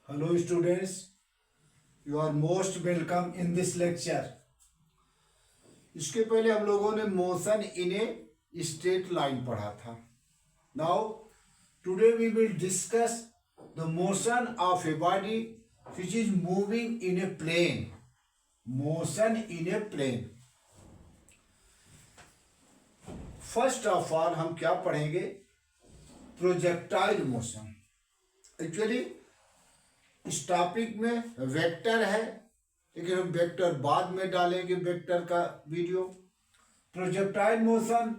Hello students, you are most welcome in this lecture. इसके पहले हम लोगों ने motion in a straight line पढ़ा था. Now today we will discuss the motion of a body which is moving in a plane. Motion in a plane. First of all हम क्या पढ़ेंगे? Projectile motion. एक्चुअली इस topic में vector है, लेकिन हम वेक्टर बाद में डालेंगे. वेक्टर का वीडियो. प्रोजेक्टाइल मोशन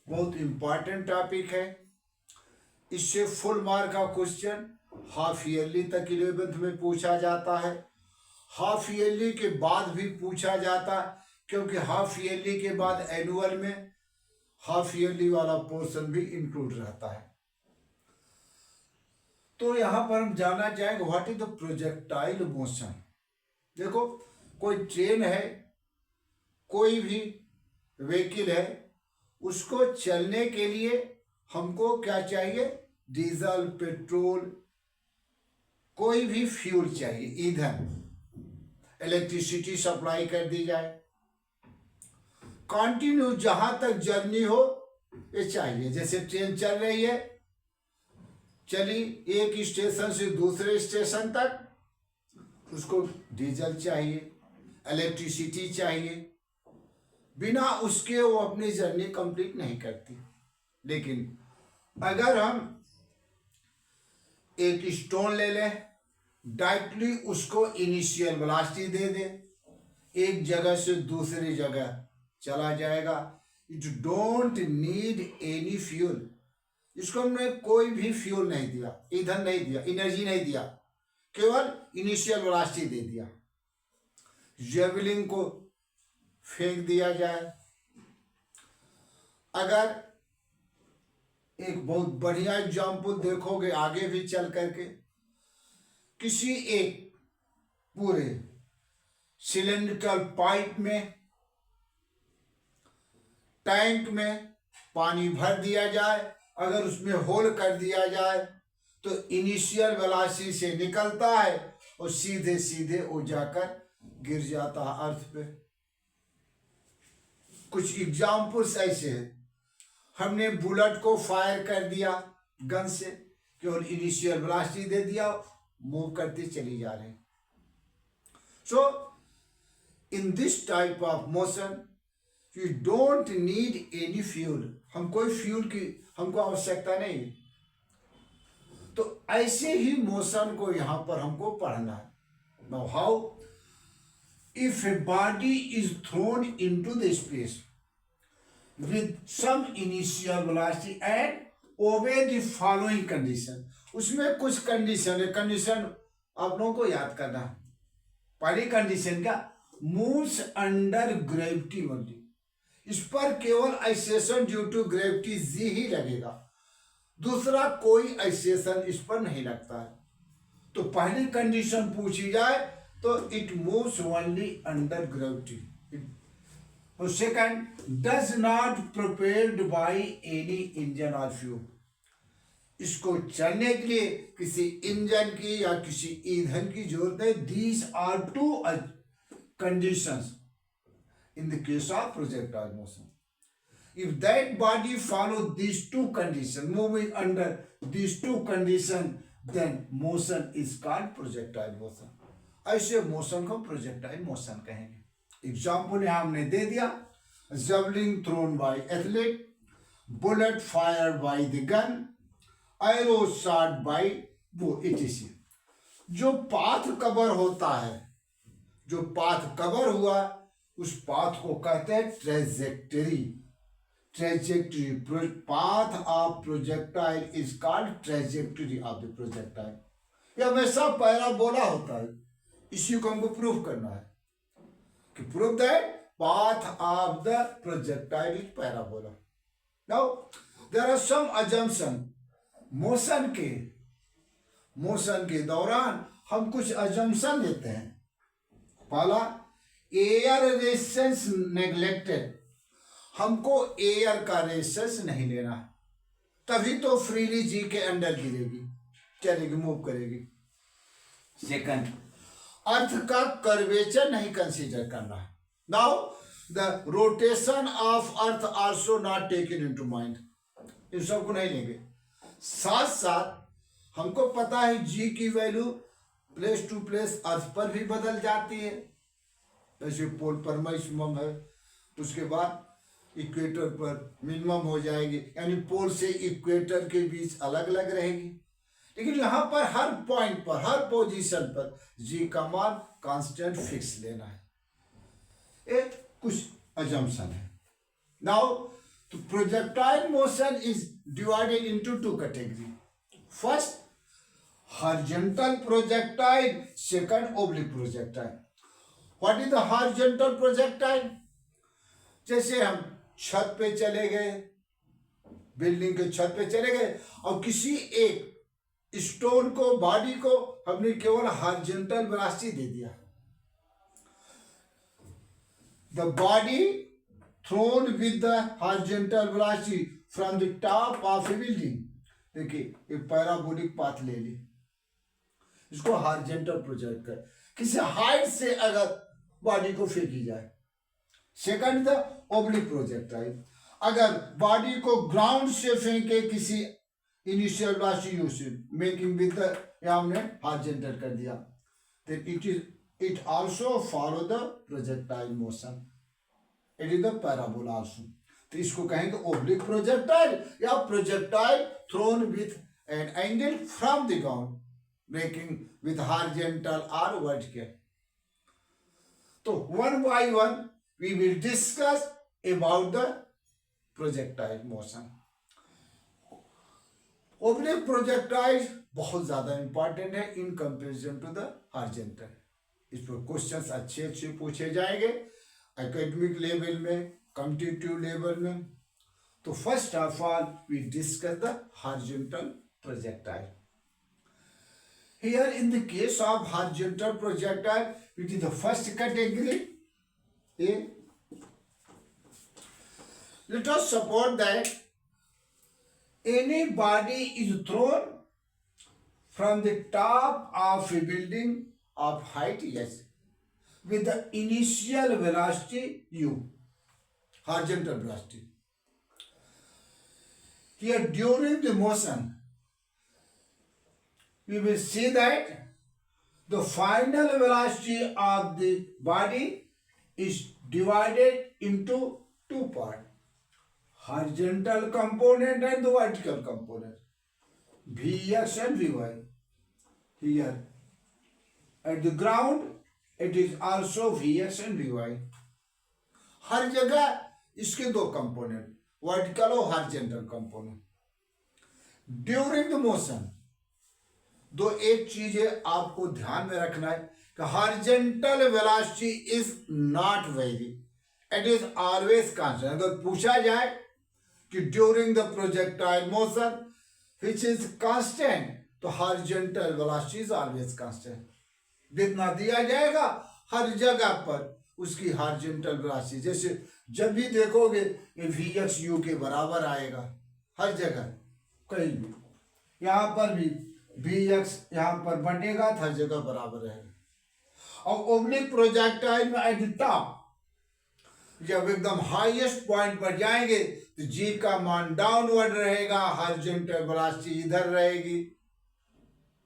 बहुत इंपॉर्टेंट टॉपिक है. इससे फुल मार्क का क्वेश्चन हाफ ईयरली तक 11th में पूछा जाता है. हाफ ईयरली के बाद भी पूछा जाता, क्योंकि हाफ ईयरली के बाद एनुअल में हाफ ईयरली वाला पोर्शन भी इंक्लूड रहता है. तो यहां पर हम जानना चाहेंगे what is the projectile motion. देखो, कोई ट्रेन है, कोई भी व्हीकल है, उसको चलने के लिए हमको क्या चाहिए? डीजल, पेट्रोल, कोई भी फ्यूल चाहिए, ईंधन, इलेक्ट्रिसिटी सप्लाई कर दी जाए. कंटिन्यू जहां तक जर्नी हो ये चाहिए. जैसे ट्रेन चल रही है, चली एक स्टेशन से दूसरे स्टेशन तक, उसको डीजल चाहिए, इलेक्ट्रिसिटी चाहिए. बिना उसके वो अपनी जर्नी कंप्लीट नहीं करती. लेकिन अगर हम एक स्टोन ले लें, डायरेक्टली उसको इनिशियल वेलोसिटी दे दें, एक जगह से दूसरी जगह चला जाएगा. It don't need any fuel. इसको हमने कोई भी फ्यूल नहीं दिया, ईंधन नहीं दिया, एनर्जी नहीं दिया, केवल इनिशियल वेलोसिटी दे दिया. जेवलिन को फेंक दिया जाए. अगर एक बहुत बढ़िया एग्जाम्पल देखोगे आगे भी चल करके, किसी एक पूरे सिलेंड्रिकल पाइप में, टैंक में पानी भर दिया जाए, अगर उसमें होल कर दिया जाए तो इनिशियल वेलोसिटी से निकलता है और सीधे सीधे वो जाकर गिर जाता है अर्थ पे. कुछ एग्जाम्पल्स ऐसे हैं. हमने बुलेट को फायर कर दिया गन से, केवल इनिशियल वेलोसिटी दे दिया, मूव करते चली जा रहे. So in this type of motion you don't need any fuel. हम कोई फ्यूल की हमको आवश्यकता नहीं. तो ऐसे ही मोशन को यहां पर हमको पढ़ना है. Now how? If a body is thrown into the space with some initial velocity and obey the following condition. उसमें कुछ कंडीशन है. कंडीशन आप लोगों को याद करना है. पहली कंडीशन क्या? Moves under gravity only. इस पर केवल accession due to gravity G ही लगेगा, दूसरा कोई एक्सेशन इस पर नहीं लगता है. तो पहली कंडीशन पूछी जाए तो it moves only under gravity. और second, does not propelled by any engine और फ्यूल. इसको चलने के लिए किसी इंजन की या किसी ईंधन की जरूरत है. These are two conditions in the case of projectile motion. If that body follow these two conditions, moving under these two conditions, then motion is called projectile motion. ऐसे मोशन को प्रोजेक्टाइल मोशन कहेंगे. Example यहां हमने दे दिया. Javelin thrown by athlete, bullet fired by the gun, arrow shot by वो etc. जो path cover होता है, जो पाथ कवर हुआ, उस पाथ को कहते हैं trajectory. Trajectory path of projectile is called trajectory of the projectile. ये हमेशा पैराबोला होता है. इसी को हमको प्रूव करना है कि prove that path of the projectile is parabola. Now there are some assumption. Motion के दौरान हम कुछ अजम्पशन लेते हैं. पहला, एयर रेजिस्टेंस नेग्लेक्टेड. हमको एयर का रेजिस्टेंस नहीं लेना, तभी तो फ्रीली जी के अंडर गिरेगी, चलेगी, मूव करेगी. सेकंड, अर्थ का कर्वेचर नहीं कंसीडर करना है। Now the rotation of earth also not taken into mind, इन सबको नहीं लेंगे। साथ साथ हमको पता है जी की वैल्यू प्लेस टू प्लेस अर्थ पर भी बदल जाती है, जैसे पोल पर मैक्सिमम है, उसके बाद इक्वेटर पर मिनिमम हो जाएगी, यानी पोल से इक्वेटर के बीच अलग अलग रहेगी। लेकिन यहाँ पर हर पॉइंट पर, हर पोजीशन पर जी का मान कांस्टेंट फिक्स लेना है। एक कुछ अजम्पशन है। नाउ तो projectile motion is divided into two category. First horizontal projectile, second oblique projectile. What is the horizontal projectile? जैसे हम छत पे चले गए, बिल्डिंग के छत पे चले गए और किसी एक स्टोन को, बॉडी को हमने केवल हॉरिजॉन्टल वेलोसिटी दे दिया। The body thrown with the horizontal velocity from the top of a building. देखिए एक पैराबोलिक पाथ ले ली, इसको हॉरिजॉन्टल प्रोजेक्ट कर, किसी हाइट से अगर बॉडी को फेंकी जाए। सेकंड द ओब्लिक प्रोजेक्टाइल, अगर बॉडी को ग्राउंड से फेंके किसी initial velocity use making with the, यहां हमने हॉरिजॉन्टल कर दिया, then it also follow the projectile motion, it is the parabola also. तो इसको कहेंगे ओब्लिक प्रोजेक्टाइल या projectile thrown with an angle from the ground making with horizontal और vertical. तो one by one we will discuss about the projectile motion. Oblique projectile बहुत ज्यादा important है in comparison to the horizontal. इस पर questions अच्छे अच्छे पूछे जाएंगे एकेडमिक लेवल में, कॉम्पिटिटिव लेवल में। तो first of all we discuss the horizontal projectile. Here in the case of horizontal projectile, it is the first category. A. Let us suppose that any body is thrown from the top of a building of height s with the initial velocity u, horizontal velocity. Here during the motion, we will see that the final velocity of the body is divided into two parts, horizontal component and the vertical component, Vx and Vy. Here at the ground it is also Vx and Vy. हर जगह इसके दो component, vertical और horizontal component. During the motion दो एक चीजें आपको ध्यान में रखना है कि horizontal velocity is not very, it is always constant. अगर पूछा जाए कि during the projectile motion which is constant, तो horizontal velocity is always constant. जितना दिया जाएगा हर जगह पर उसकी हॉरिजॉन्टल वेलोसिटी, जैसे जब भी देखोगे ये Vx u के बराबर आएगा हर जगह, कहीं भी, यहां पर भी Vx यहां पर बटेगा हर जगह बराबर रहेगा। और ओब्लिक प्रोजेक्टाइल में एट द टॉप जब एकदम हाईएस्ट पॉइंट पर जाएंगे तो जी का मान डाउनवर्ड रहेगा, हॉरिजॉन्टल वेलोसिटी इधर रहेगी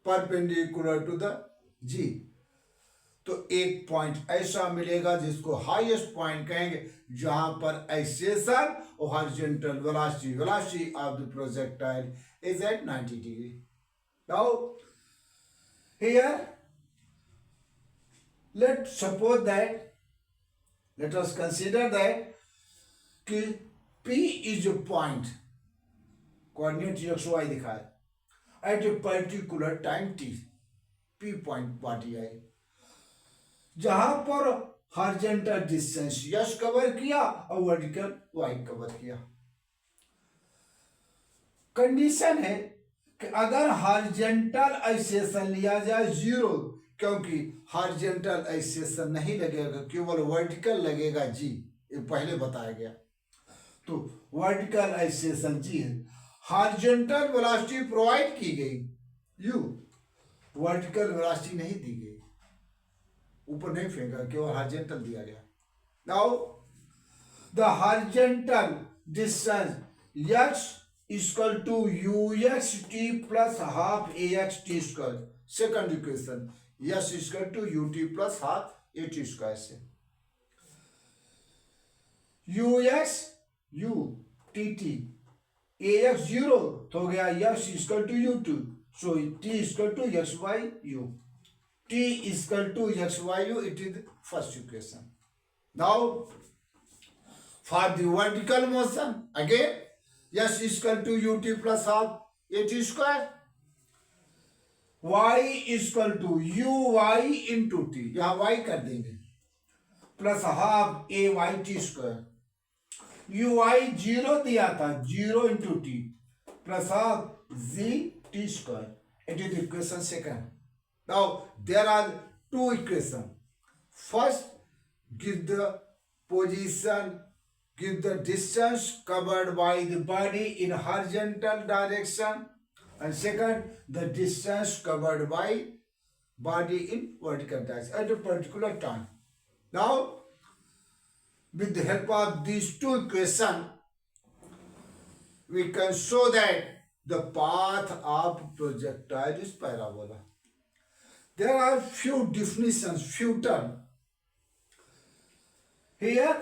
परपेंडिकुलर टू द जी। तो एक पॉइंट ऐसा मिलेगा जिसको हाईएस्ट पॉइंट कहेंगे, जहां पर एक्सेशन और horizontal velocity of the projectile is at 90 degree. Now, here, let us consider that कि P is a point, coordinate x y दिखा है at a particular time t, P point body है, जहां पर हॉरिजॉन्टल डिस्टेंस x कवर किया और vertical y cover किया। Condition है कि अगर हॉरिजॉन्टल एक्सेशन लिया जाए 0, क्योंकि हॉरिजॉन्टल एक्सेशन नहीं लगेगा, केवल वर्टिकल लगेगा जी, ये पहले बताया गया। तो वर्टिकल एक्सेशन जी है, हॉरिजॉन्टल वेलोसिटी प्रोवाइड की गई u, वर्टिकल वेलोसिटी नहीं दी गई, ऊपर नहीं फेंका, केवल हॉरिजॉन्टल दिया गया। Now the horizontal distance x equal to ux t plus half ax t square. Second equation s equal to ut plus half at square से ux u tt ax 0 तो हो गया x equal to u2, so t equal to x by u, t equal to x by u, it is first equation. Now for the vertical motion again s equal to ut plus half at square, y equal to uy into t, यहां y कर देंगे, plus half ay t square, uy 0 दिया था, 0 into t plus half z t square, it is equation second. Now there are two equation, first give the position, give the distance covered by the body in horizontal direction, and second the distance covered by body in vertical direction at a particular time. Now with the help of these two equations we can show that the path of projectile is parabola. There are few definitions, few terms here.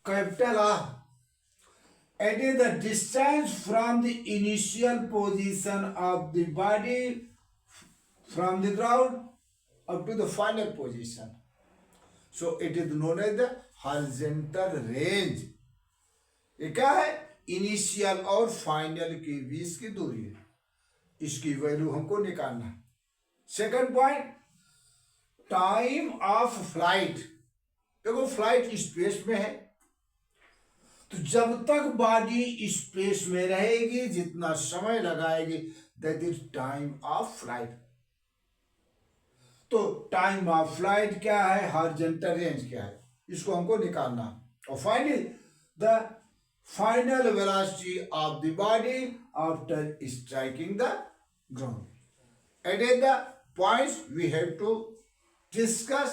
Capital R, it is the distance from the initial position of the body from the ground up to the final position. So it is known as the horizontal range. ये क्या है? Initial और final के बीच की दूरी है, इसकी value हमको निकालना है। Second point, time of flight. देखो फ्लाइट स्पेस में है, तो जब तक बॉडी स्पेस में रहेगी, जितना समय लगाएगी, that is time of flight. तो टाइम ऑफ फ्लाइट क्या है, हॉरिजॉन्टल रेंज क्या है, इसको हमको निकालना। और finally the final velocity of the body after striking the ground. At is the points we have to discuss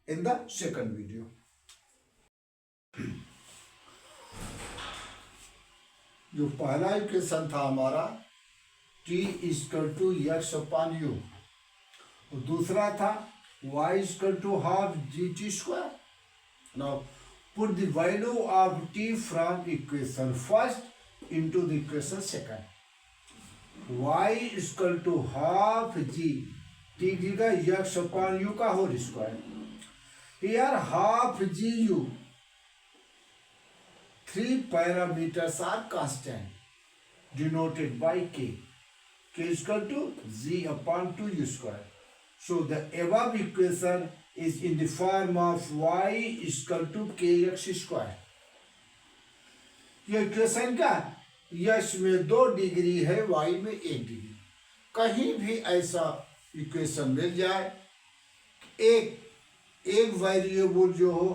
in the second video. जो पहला इक्वेशन था हमारा t equal to x upon u, और दूसरा था y equal to half g t square. Now put the value of t from equation first into the equation second. y equal to half g t का x upon you का whole square, here half g u, 3 parameters are constant denoted by k. K is equal to z upon 2u square. So the above equation is in the form of y is equal to kx square. ये equation का x में 2 degree है, y में 1 degree. कहीं भी ऐसा equation मिल जाए, एक वेरिएबल जो हो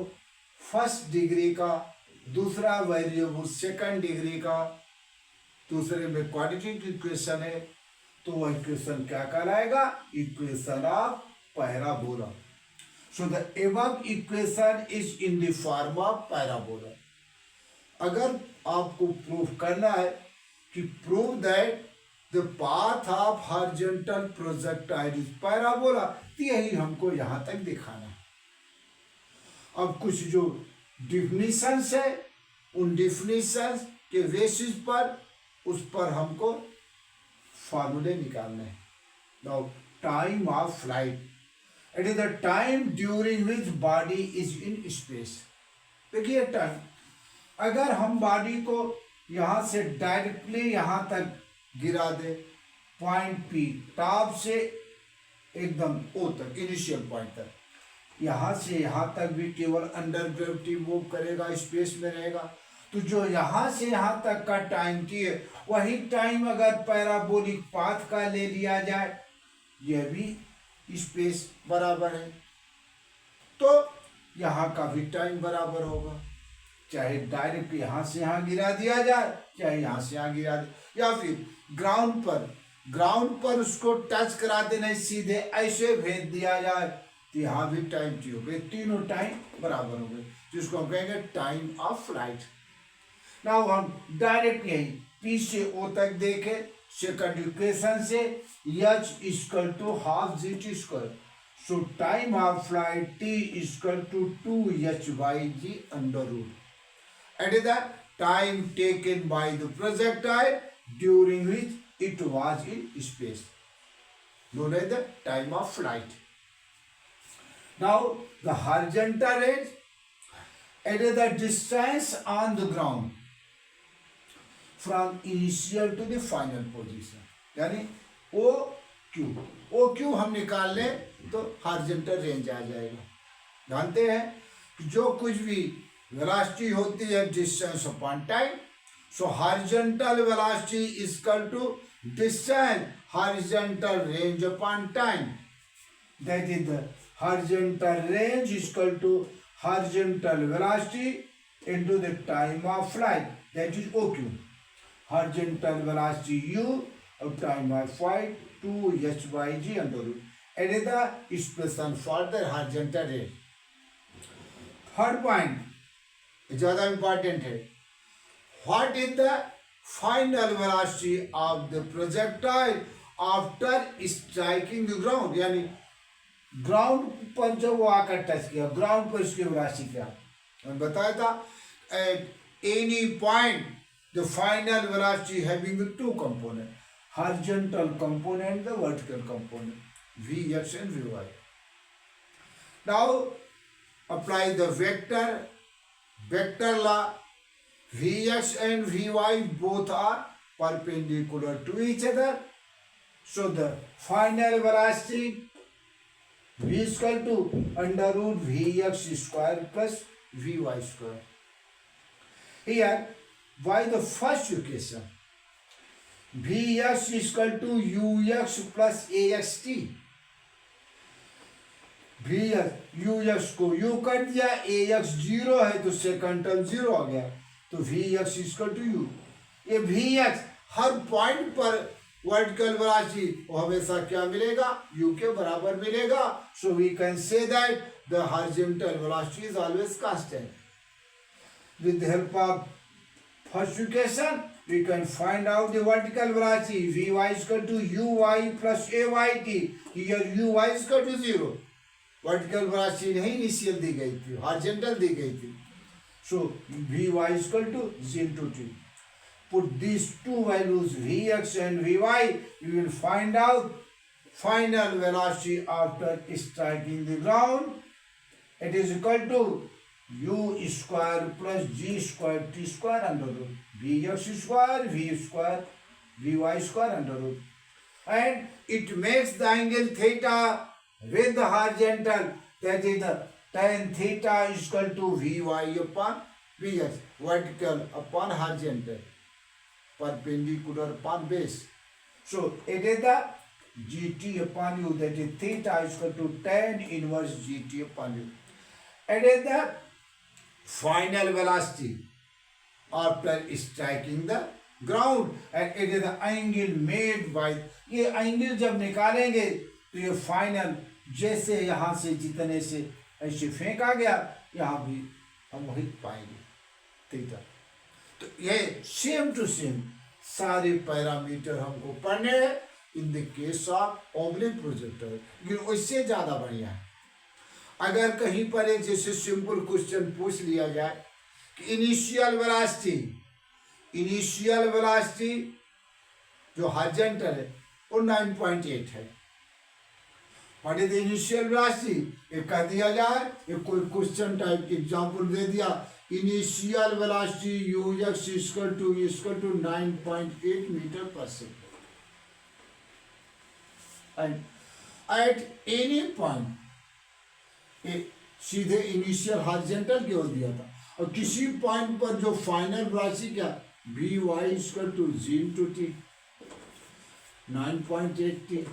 फर्स्ट डिग्री का, दूसरा वेरिएबल सेकंड डिग्री का, दूसरे में क्वाड्रेटिक इक्वेशन है, तो वह इक्वेशन क्या कहलाएगा, equation of parabola. So the above equation is in the form of parabola. अगर आपको प्रूफ करना है कि prove that the path of horizontal projectile is parabola, तो यही हमको यहां तक दिखाना है। अब कुछ जो डिफिनीशंस है, उन डिफिनीशंस के बेसिस पर उस पर हमको फार्मूले निकालने हैं। Now time of flight, it is the time during which body is in space. देखिए टाइम, अगर हम बॉडी को यहाँ से डायरेक्टली यहाँ तक गिरा दे, पॉइंट पी, टॉप से एकदम ओ तक, इनिशियल पॉइंट तक, यहाँ से यहाँ तक भी केवल अंडर ग्रेविटी मूव करेगा, स्पेस में रहेगा, तो जो यहाँ से यहाँ तक का टाइम की है, वही टाइम अगर पैराबोलिक पाथ का ले लिया जाए, यह भी स्पेस बराबर है, तो यहाँ का भी टाइम बराबर होगा। चाहे डायरेक्ट यहाँ से यहाँ गिरा दिया जाए, चाहे यहाँ से यहाँ गिरा दे, या फिर ग्राउंड पर ग्राउंड पर उसको टच करा देना, सीधे ऐसे भेज दिया जाए तो यहाँ भी टाइम टी हो गए, तीनों टाइम बराबर हो गए, जिसको हम कहेंगे टाइम ऑफ फ्लाइट। नाउ हम डायरेक्ट यही पी से ओ तक देखे सेकंड इक्वेशन से, h equal to half g t square, so time of flight t equal to 2h/g under root at the time taken by the projectile during which it was in space, known as the time of flight. Now the horizontal range at the distance on the ground from initial to the final position, यानी O Q हम निकाल लें तो horizontal range आ जाएगा। जानते हैं कि जो कुछ भी वेलोसिटी होती है distance upon time, so horizontal velocity is equal to distance horizontal range upon time, that is the horizontal range is equal to horizontal velocity into the time of flight, that is OQ. Horizontal velocity U of time of flight 2h/g under root, and is the expression for the horizontal range. Third point ज़्यादा important है, what is the final velocity of the projectile after striking the ground, यानी ground पर जब वो आकर touch किया, ground पर इसकी वेलोसिटी क्या मैंने बताया था, at any point the final velocity having two component, horizontal component the vertical component, Vx and Vy. Now apply the vector law. Vx and Vy both are perpendicular to each other. So the final velocity v is equal to under root Vx square plus Vy square. Here, by the first equation, Vx is equal to Ux plus Axt. Vx, Ux को U कर दिया, Ax 0 है तो second term 0 आ गया, तो Vx is equal to U. ये Vx हर point पर vertical velocity हमेशा क्या मिलेगा, U के बराबर मिलेगा. So we can say that the horizontal velocity is always constant. With the help of first equation, we can find out the vertical velocity. Vy is equal to Uy plus Ayt. Here Uy is equal to 0. Vertical velocity नहीं initial दी गई थी, horizontal दी गई थी. सो Vy is equal to 0 to t. Put these two values Vx and Vy, you will find out final velocity after striking the ground. It is equal to U square plus G square T square under root. Vx square, V square, Vy square under root. And it makes the angle theta with the horizontal, that is the tan theta is equal to Vy upon Vx, vertical upon horizontal, perpendicular upon base. So it is the gt upon u, that is theta is equal to tan inverse gt upon u. It is the final velocity after striking the ground, and it is the angle made by, ये angle जब निकालेंगे तो ये final जैसे यहाँ से जितने से ऐसे फेंका गया, यहाँ भी हम वही पाएंगे थीटा. तो ये सेम टू सेम सारे पैरामीटर हमको पढ़ने हैं in the case of oblique projector, लेकिन उससे ज़्यादा बढ़िया है अगर कहीं पर एक जैसे सिंपल क्वेश्चन पूछ लिया जाए कि इनिशियल वेलोसिटी जो हॉरिजॉन्टल है वो 9.8 है. What is the initial velocity, ये कह दिया जाए, ये कोई क्वेश्चन टाइप एग्जांपल दे दिया, initial velocity Ux equal to 9.8 metre पर second, and at any point, सीधे इनिशियल हॉरिजॉन्टल की ओर दिया था, और किसी पॉइंट पर जो फाइनल वेलोसिटी क्या, Vy equal to 0 to t 9.8 t.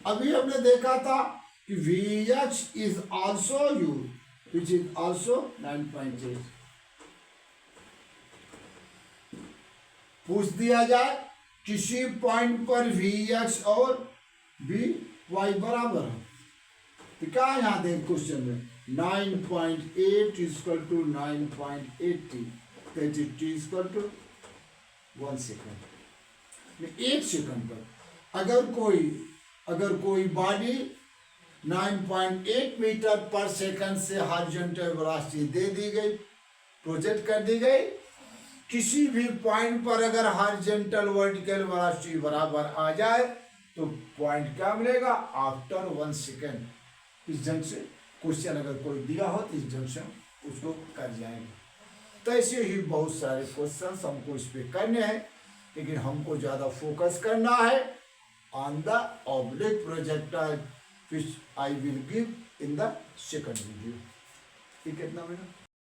अभी हमने देखा था कि Vx is also U, which is also 9.8. पूछ दिया जाए किसी पॉइंट पर वी एक्स और वी वाई बराबर है। तो क्या यहाँ देख क्वेश्चन में 9.8 equal to 9.80 that is t equal to 1 second. 1 second पर अगर कोई बॉडी 9.8 मीटर पर सेकंड से हॉरिजॉन्टल वेलोसिटी दे दी गई, प्रोजेक्ट कर दी गई, किसी भी पॉइंट पर अगर हॉरिजॉन्टल वर्टिकल वेलोसिटी बराबर आ जाए तो पॉइंट क्या मिलेगा आफ्टर 1 सेकेंड। इस ढंग से क्वेश्चन अगर कोई दिया हो तो इस ढंग से उसको कर जाएंगे। तो ऐसे ही बहुत सारे क्वेश्चन हमको इस पे करने हैं, लेकिन हमको ज़्यादा फोकस करना है on the oblique projectile which I will give in the second video। ठीक है, कितना मिनट